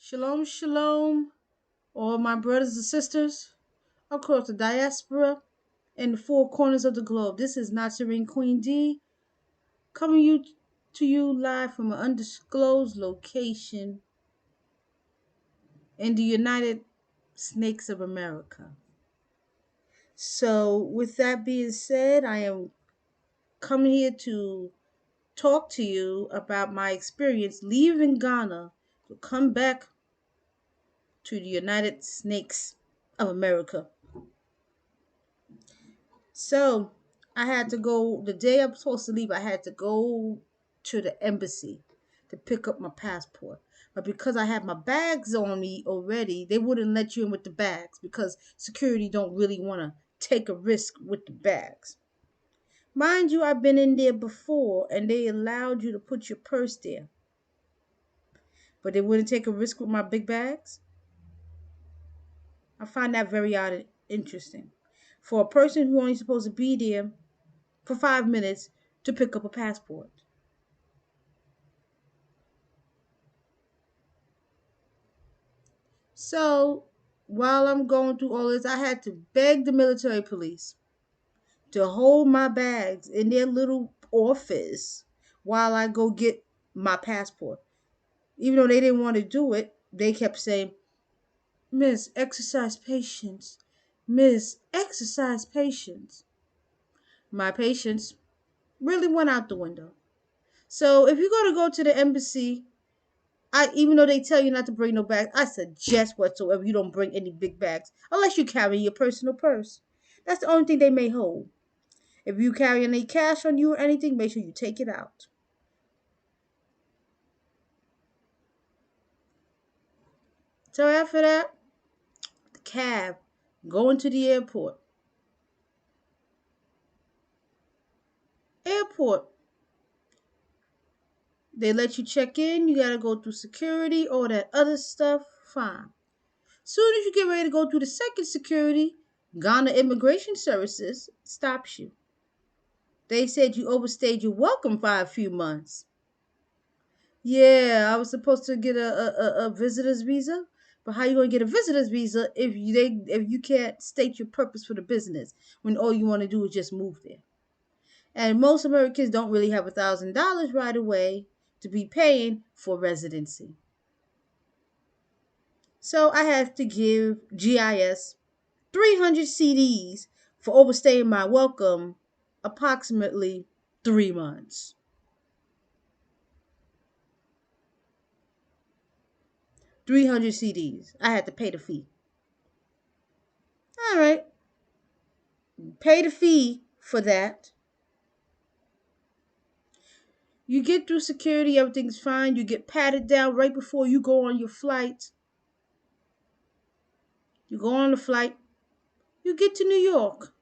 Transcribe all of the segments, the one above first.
Shalom, shalom, all my brothers and sisters across the diaspora and the four corners of the globe. This is Natsarym Queen D coming to you live from an undisclosed location in the United Snakes of America. So, with that being said, I am coming here to talk to you about my experience leaving Ghana to come back to the United Snakes of America. So I had to go the day I'm supposed to leave. I had to go to the embassy to pick up my passport. But because I had my bags on me already, they wouldn't let you in with the bags because security don't really want to take a risk with the bags. Mind you, I've been in there before and they allowed you to put your purse there. But they wouldn't take a risk with my big bags. I find that very odd and interesting. For a person who only supposed to be there for 5 minutes to pick up a passport. So while I'm going through all this, I had to beg the military police to hold my bags in their little office while I go get my passport. Even though they didn't want to do it, they kept saying, Miss, exercise patience. Miss, exercise patience. My patience really went out the window. So if you're going to go to the embassy, even though they tell you not to bring no bags, I suggest whatsoever you don't bring any big bags unless you carry your personal purse. That's the only thing they may hold. If you carry any cash on you or anything, make sure you take it out. So after that, the cab going to the airport. Airport. They let you check in. You gotta go through security, all that other stuff. Fine. Soon as you get ready to go through the second security, Ghana Immigration Services stops you. They said you overstayed your welcome by a few months. Yeah, I was supposed to get a visitor's visa, but how you gonna get a visitor's visa if you can't state your purpose for the business when all you want to do is just move there? And most Americans don't really have $1,000 right away to be paying for residency. So I have to give GIS 300 CDs for overstaying my welcome approximately 3 months. 300 CDs. I had to pay the fee. All right. Pay the fee for that. You get through security, everything's fine. You get patted down right before you go on your flight. You go on the flight. You get to New York.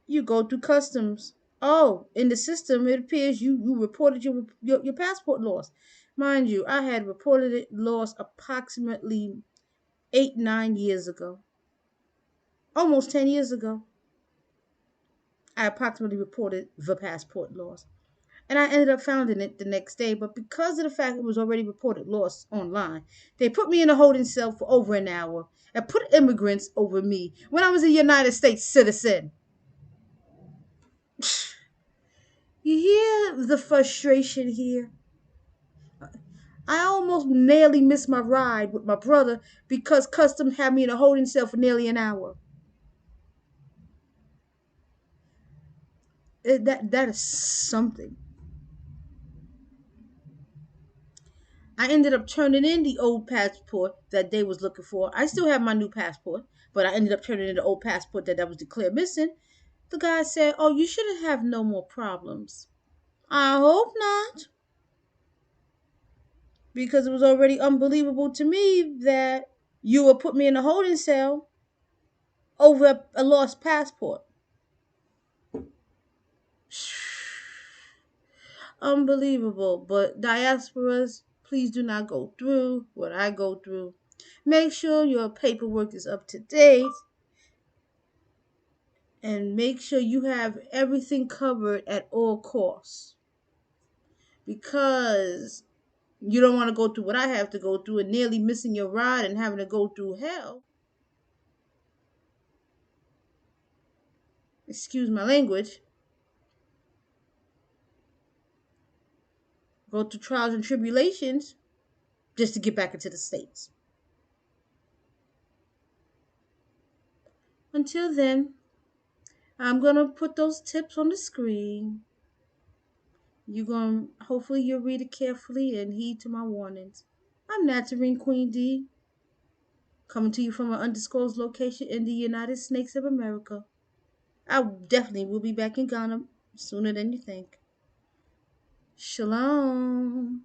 You go through customs. Oh, in the system, it appears you reported your passport lost. Mind you, I had reported it lost approximately 8, 9 years ago. Almost 10 years ago. I approximately reported the passport lost. And I ended up finding it the next day. But because of the fact it was already reported lost online, they put me in a holding cell for over an hour and put immigrants over me when I was a United States citizen. You hear the frustration here? I almost nearly missed my ride with my brother because custom had me in a holding cell for nearly an hour. That is something. I ended up turning in the old passport that they was looking for. I still have my new passport, but I ended up turning in the old passport that was declared missing. The guy said, "Oh, you shouldn't have no more problems." I hope not, because it was already unbelievable to me that you would put me in a holding cell over a lost passport. Unbelievable. But diasporas, please do not go through what I go through. Make sure your paperwork is up to date and make sure you have everything covered at all costs. Because You don't want to go through what I have to go through and nearly missing your ride and having to go through hell. Excuse my language. Go through trials and tribulations just to get back into the States. Until then, I'm going to put those tips on the screen. Hopefully you'll read it carefully and heed to my warnings. I'm Natsarym Queen D, coming to you from an undisclosed location in the United States of America. I definitely will be back in Ghana sooner than you think. Shalom.